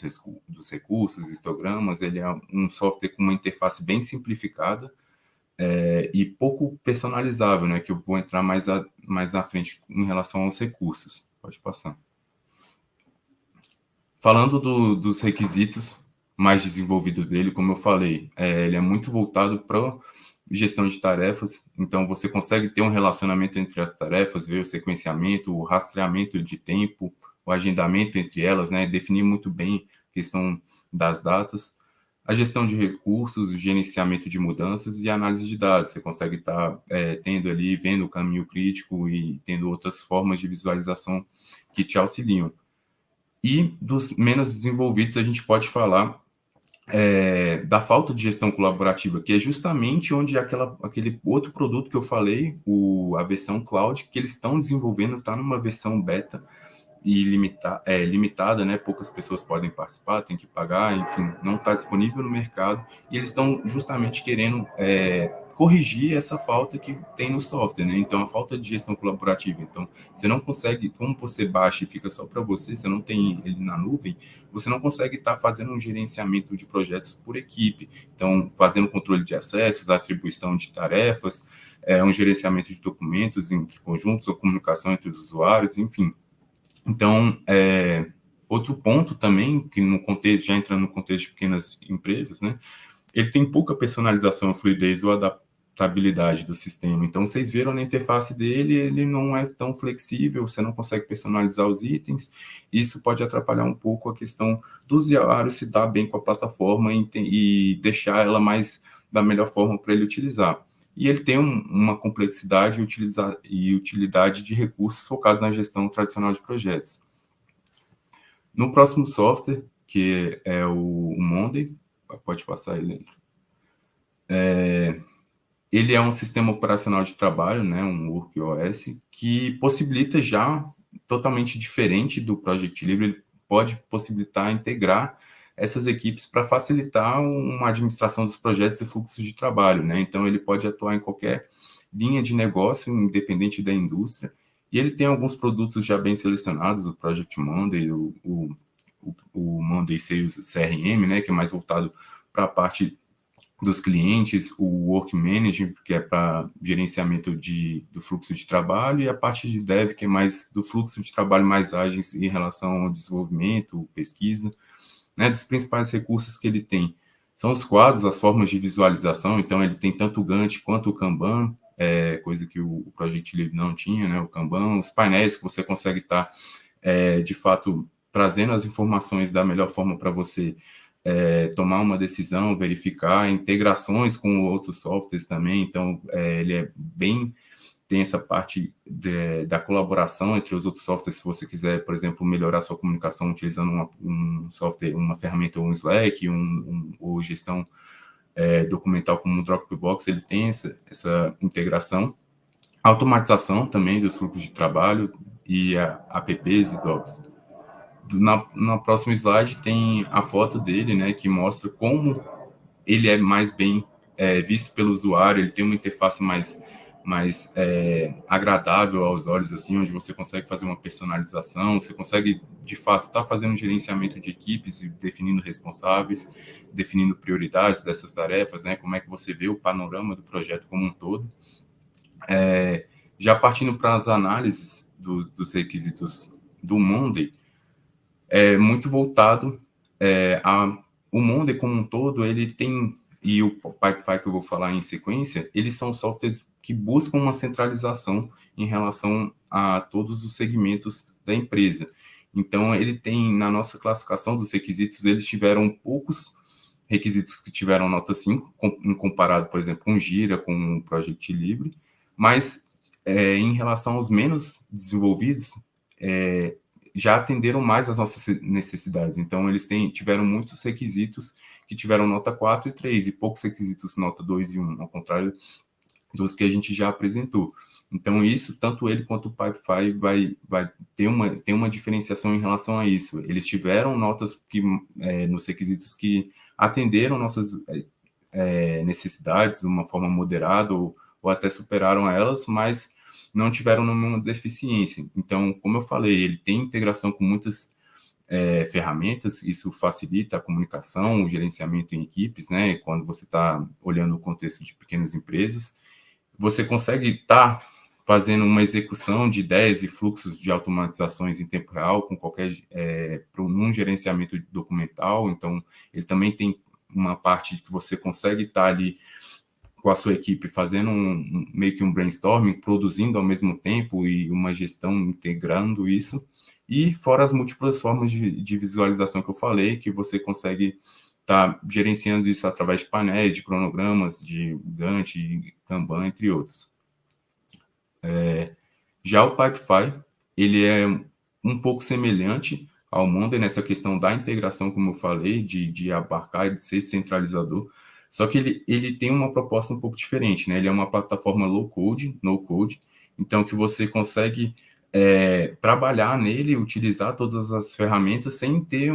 dos recursos, histogramas. Ele é um software com uma interface bem simplificada e pouco personalizável, né, que eu vou entrar mais na frente em relação aos recursos. Pode passar. Falando dos requisitos mais desenvolvidos dele, como eu falei, ele é muito voltado para gestão de tarefas, então você consegue ter um relacionamento entre as tarefas, ver o sequenciamento, o rastreamento de tempo, o agendamento entre elas, né? Definir muito bem a questão das datas, a gestão de recursos, o gerenciamento de mudanças e a análise de dados. Você consegue estar tendo ali, vendo o caminho crítico e tendo outras formas de visualização que te auxiliam. E dos menos desenvolvidos, a gente pode falar da falta de gestão colaborativa, que é justamente onde aquele outro produto que eu falei, a versão cloud, que eles estão desenvolvendo, está numa versão beta e limitada, né? Poucas pessoas podem participar, tem que pagar, enfim, não está disponível no mercado, e eles estão justamente querendo corrigir essa falta que tem no software, né? Então, a falta de gestão colaborativa. Então, você não consegue, como você baixa e fica só para você não tem ele na nuvem, você não consegue estar fazendo um gerenciamento de projetos por equipe. Então, fazendo controle de acessos, atribuição de tarefas, um gerenciamento de documentos entre conjuntos, ou comunicação entre os usuários, enfim. Então, outro ponto também, que no contexto, já entrando no contexto de pequenas empresas, né? Ele tem pouca personalização, fluidez ou adaptabilidade do sistema. Então, vocês viram na interface dele, ele não é tão flexível, você não consegue personalizar os itens. Isso pode atrapalhar um pouco a questão do usuário se dar bem com a plataforma e deixar ela mais da melhor forma para ele utilizar. E ele tem uma complexidade e utilidade de recursos focados na gestão tradicional de projetos. No próximo software, que é o Monday, pode passar aí dentro. Ele é um sistema operacional de trabalho, né, um WorkOS, que possibilita já totalmente diferente do Project Libre, ele pode possibilitar integrar essas equipes para facilitar uma administração dos projetos e fluxos de trabalho, né? Então, ele pode atuar em qualquer linha de negócio, independente da indústria, e ele tem alguns produtos já bem selecionados, o Project Monday, o Monday Sales CRM, né, que é mais voltado para a parte dos clientes, o Work Management, que é para gerenciamento do fluxo de trabalho, e a parte de Dev, que é mais do fluxo de trabalho mais ágeis em relação ao desenvolvimento, pesquisa, né? Dos principais recursos que ele tem são os quadros, as formas de visualização, então ele tem tanto o Gantt quanto o Kanban, coisa que o Project Libre não tinha, né? O Kanban, os painéis que você consegue estar, de fato, trazendo as informações da melhor forma para você tomar uma decisão, verificar, integrações com outros softwares também, então ele tem essa parte da colaboração entre os outros softwares, se você quiser, por exemplo, melhorar sua comunicação utilizando um software, uma ferramenta ou um Slack, ou gestão documental como o Dropbox, ele tem essa integração. Automatização também dos fluxos de trabalho e apps e docs. Na próxima slide tem a foto dele, né, que mostra como ele é mais bem visto pelo usuário, ele tem uma interface mais agradável aos olhos, assim, onde você consegue fazer uma personalização, você consegue, de fato, estar fazendo um gerenciamento de equipes e definindo responsáveis, definindo prioridades dessas tarefas, né, como é que você vê o panorama do projeto como um todo. Já partindo para as análises dos requisitos do Monday, muito voltado o Monday como um todo, ele tem, e o Pipefy que eu vou falar em sequência, eles são softwares que buscam uma centralização em relação a todos os segmentos da empresa. Então, ele tem, na nossa classificação dos requisitos, eles tiveram poucos requisitos que tiveram nota 5, comparado, por exemplo, com Gira, com o Project Libre, mas em relação aos menos desenvolvidos, já atenderam mais às nossas necessidades. Então, eles tiveram muitos requisitos que tiveram nota 4 e 3, e poucos requisitos nota 2 e 1, ao contrário dos que a gente já apresentou. Então, isso, tanto ele quanto o Pipefy vai ter uma diferenciação em relação a isso. Eles tiveram notas nos requisitos que atenderam nossas necessidades de uma forma moderada ou até superaram elas, mas não tiveram nenhuma deficiência. Então, como eu falei, ele tem integração com muitas ferramentas, isso facilita a comunicação, o gerenciamento em equipes, né? Quando você está olhando o contexto de pequenas empresas, você consegue estar fazendo uma execução de ideias e fluxos de automatizações em tempo real, com num gerenciamento documental. Então, ele também tem uma parte que você consegue estar ali com a sua equipe fazendo meio que um brainstorming, produzindo ao mesmo tempo e uma gestão integrando isso, e fora as múltiplas formas de visualização que eu falei, que você consegue estar gerenciando isso através de painéis, de cronogramas, de Gantt, Kanban, entre outros. Já o Pipefy, ele é um pouco semelhante ao Monday nessa questão da integração, como eu falei, de abarcar e de ser centralizador. Só que ele tem uma proposta um pouco diferente, né? Ele é uma plataforma low-code, no-code, então que você consegue trabalhar nele, utilizar todas as ferramentas sem ter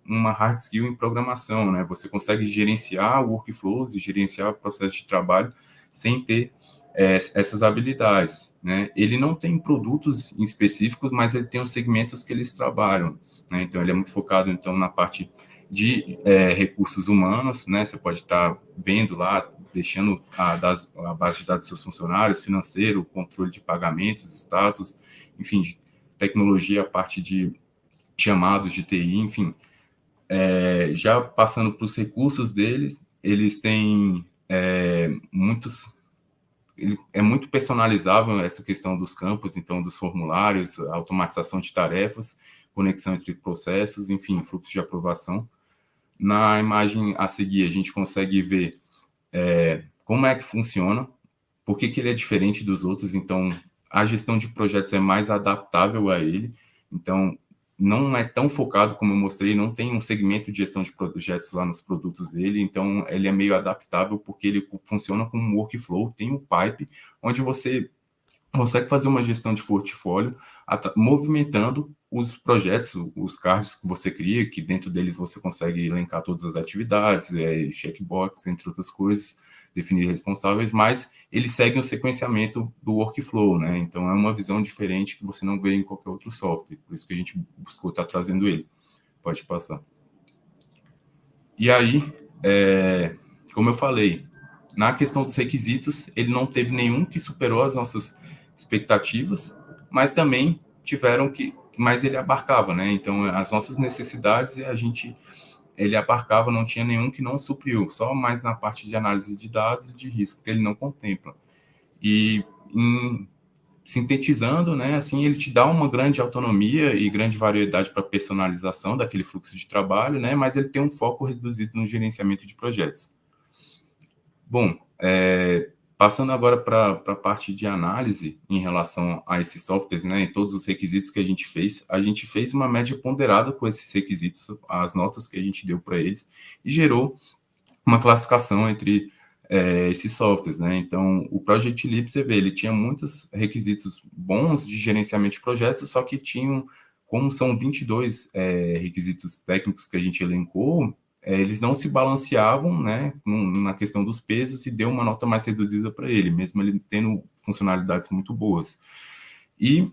uma hard skill em programação, né? Você consegue gerenciar workflows e gerenciar o processo de trabalho sem ter essas habilidades, né? Ele não tem produtos específicos, mas ele tem os segmentos que eles trabalham, né? Então, ele é muito focado, então, na parte de recursos humanos, né? Você pode estar vendo lá, deixando a base de dados dos seus funcionários, financeiro, controle de pagamentos, status, enfim, de tecnologia, a parte de chamados de TI, enfim. Já passando para os recursos deles, eles têm muitos... É muito personalizável essa questão dos campos, então, dos formulários, automatização de tarefas, conexão entre processos, enfim, fluxo de aprovação. Na imagem a seguir, a gente consegue ver como é que funciona, por que ele é diferente dos outros. Então, a gestão de projetos é mais adaptável a ele. Então, não é tão focado, como eu mostrei, não tem um segmento de gestão de projetos lá nos produtos dele, então ele é meio adaptável porque ele funciona com um workflow, tem um pipe, onde você consegue fazer uma gestão de portfólio movimentando os projetos, os cards que você cria, que dentro deles você consegue elencar todas as atividades, checkbox, entre outras coisas, definir responsáveis, mas ele segue o sequenciamento do workflow, né? Então é uma visão diferente que você não vê em qualquer outro software, por isso que a gente buscou estar trazendo ele. Pode passar. E aí, como eu falei, na questão dos requisitos, ele não teve nenhum que superou as nossas expectativas, mas também tiveram mas ele abarcava, né? Então, as nossas necessidades, ele abarcava, não tinha nenhum que não supriu, só mais na parte de análise de dados e de risco, que ele não contempla. E, sintetizando, né, assim, ele te dá uma grande autonomia e grande variedade para personalização daquele fluxo de trabalho, né, mas ele tem um foco reduzido no gerenciamento de projetos. Bom, passando agora para a parte de análise em relação a esses softwares, né, em todos os requisitos que a gente fez uma média ponderada com esses requisitos, as notas que a gente deu para eles, e gerou uma classificação entre esses softwares, né? Então, o Project Leap, você vê, ele tinha muitos requisitos bons de gerenciamento de projetos, só que como são 22 requisitos técnicos que a gente elencou, eles não se balanceavam, né, na questão dos pesos, e deu uma nota mais reduzida para ele, mesmo ele tendo funcionalidades muito boas. E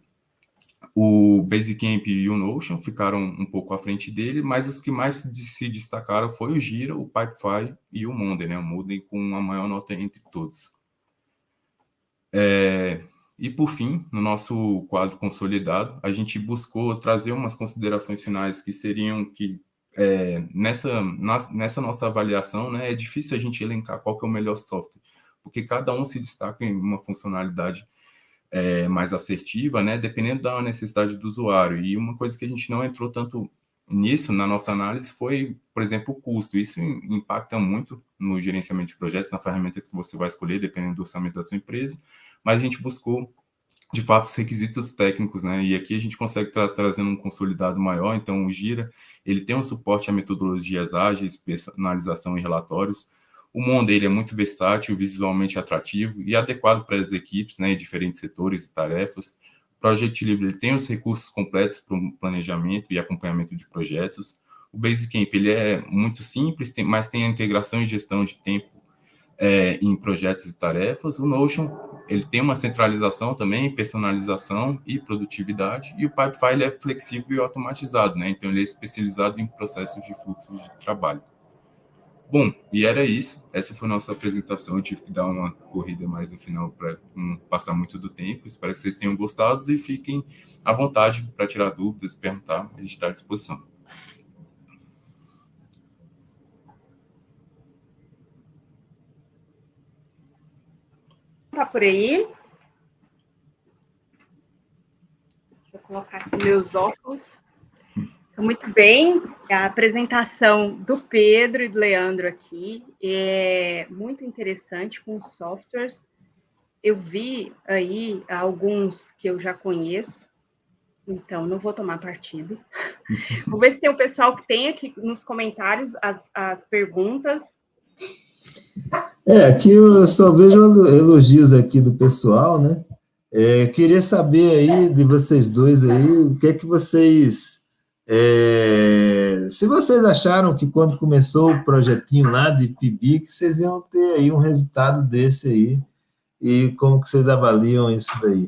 o Basecamp e o Notion ficaram um pouco à frente dele, mas os que mais se destacaram foi o Gira, o Pipefy e o Monday, né? O Monday com a maior nota entre todos. E, por fim, no nosso quadro consolidado, a gente buscou trazer umas considerações finais que seriam que, nessa nossa avaliação, né, é difícil a gente elencar qual que é o melhor software, porque cada um se destaca em uma funcionalidade mais assertiva, né, dependendo da necessidade do usuário. E uma coisa que a gente não entrou tanto nisso na nossa análise foi, por exemplo, o custo. Isso impacta muito no gerenciamento de projetos, na ferramenta que você vai escolher, dependendo do orçamento da sua empresa, mas a gente buscou, de fato, os requisitos técnicos, né, e aqui a gente consegue trazendo um consolidado maior. Então, o Gira, ele tem um suporte a metodologias ágeis, personalização e relatórios. O Monday, ele é muito versátil, visualmente atrativo e adequado para as equipes, né, em diferentes setores e tarefas. O Project Leap, ele tem os recursos completos para o planejamento e acompanhamento de projetos. O Basecamp, ele é muito simples, mas tem a integração e gestão de tempo em projetos e tarefas. O Notion, ele tem uma centralização também, personalização e produtividade. E o Pipefy, ele é flexível e automatizado, né? Então, ele é especializado em processos de fluxos de trabalho. Bom, e era isso. Essa foi a nossa apresentação. Eu tive que dar uma corrida mais no final para não passar muito do tempo. Espero que vocês tenham gostado e fiquem à vontade para tirar dúvidas, perguntar. A gente está à disposição. Tá por aí? Deixa eu colocar aqui meus óculos. Muito bem, a apresentação do Pedro e do Leandro aqui é muito interessante com os softwares. Eu vi aí alguns que eu já conheço, Então, não vou tomar partido. Vou ver se tem o pessoal que tem aqui nos comentários as perguntas. Aqui eu só vejo elogios aqui do pessoal, né? Queria saber aí de vocês dois aí, o que é que vocês... se vocês acharam que quando começou o projetinho lá de PIBIC, que vocês iam ter aí um resultado desse aí, e como que vocês avaliam isso daí?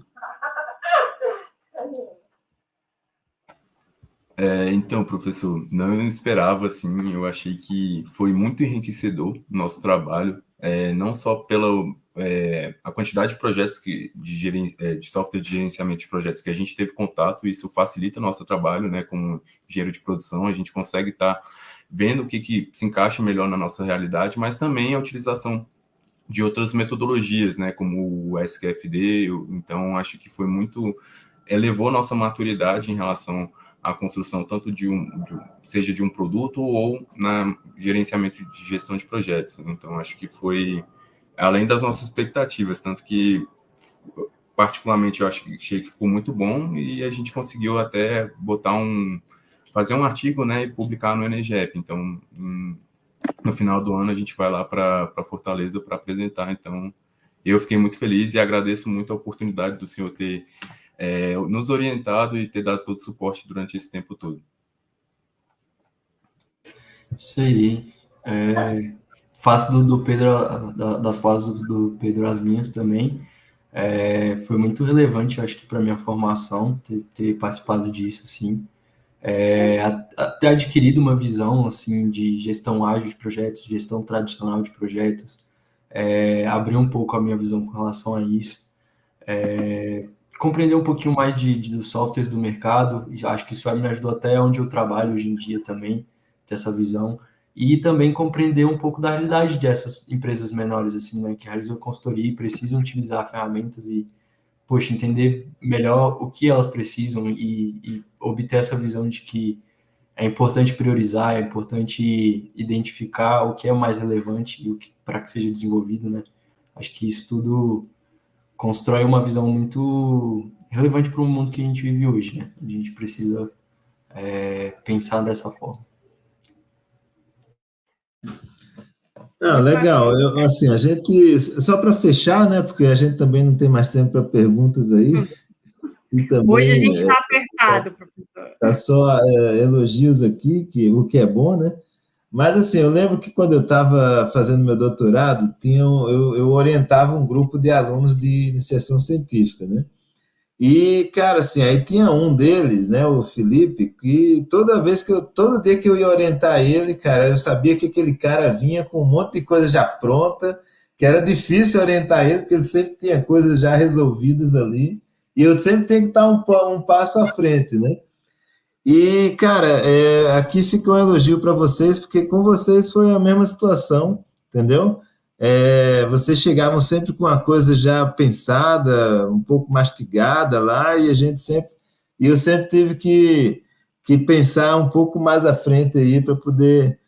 Então, professor, não esperava, assim, eu achei que foi muito enriquecedor o nosso trabalho, não só pela a quantidade de projetos de software de gerenciamento de projetos que a gente teve contato, isso facilita o nosso trabalho, né, como engenheiro de produção, a gente consegue estar vendo o que se encaixa melhor na nossa realidade, mas também a utilização de outras metodologias, né, como o SQFD, então acho que foi muito, elevou a nossa maturidade em relação à construção tanto seja de um produto ou na gerenciamento de gestão de projetos. Então acho que foi além das nossas expectativas, tanto que particularmente eu achei que ficou muito bom e a gente conseguiu até fazer um artigo, né, e publicar no NGEP. Então no final do ano a gente vai lá para Fortaleza para apresentar. Então eu fiquei muito feliz e agradeço muito a oportunidade do senhor ter nos orientado e ter dado todo o suporte durante esse tempo todo. Isso aí. Faço do Pedro, das falas do Pedro as minhas também. Foi muito relevante, eu acho que para minha formação, ter participado disso, assim. Ter adquirido uma visão, assim, de gestão ágil de projetos, gestão tradicional de projetos, abrir um pouco a minha visão com relação a isso. Compreender um pouquinho mais dos softwares do mercado, acho que isso me ajudou até onde eu trabalho hoje em dia também, ter essa visão, e também compreender um pouco da realidade dessas empresas menores, assim, né, que realizam consultoria e precisam utilizar ferramentas e, poxa, entender melhor o que elas precisam e obter essa visão de que é importante priorizar, é importante identificar o que é mais relevante e para que seja desenvolvido, né? Acho que isso tudo constrói uma visão muito relevante para o mundo que a gente vive hoje, né? A gente precisa pensar dessa forma. Legal. Assim, a gente, só para fechar, né? Porque a gente também não tem mais tempo para perguntas aí. E também, hoje a gente está apertado, professor. Está só elogios aqui, o que é bom, né? Mas, assim, eu lembro que quando eu estava fazendo meu doutorado, eu orientava um grupo de alunos de iniciação científica, né? E, cara, assim, aí tinha um deles, né, o Felipe, que todo dia que eu ia orientar ele, cara, eu sabia que aquele cara vinha com um monte de coisa já pronta, que era difícil orientar ele, porque ele sempre tinha coisas já resolvidas ali, e eu sempre tenho que estar um passo à frente, né? E, cara, aqui fica um elogio para vocês, porque com vocês foi a mesma situação, entendeu? Vocês chegavam sempre com uma coisa já pensada, um pouco mastigada lá, e eu sempre tive que pensar um pouco mais à frente aí para poder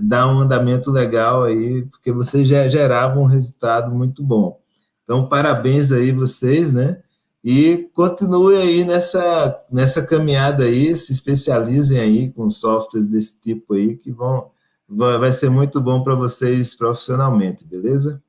dar um andamento legal aí, porque vocês já geravam um resultado muito bom. Então, parabéns aí vocês, né? E continue aí nessa caminhada aí, se especializem aí com softwares desse tipo aí, que vai ser muito bom para vocês profissionalmente, beleza?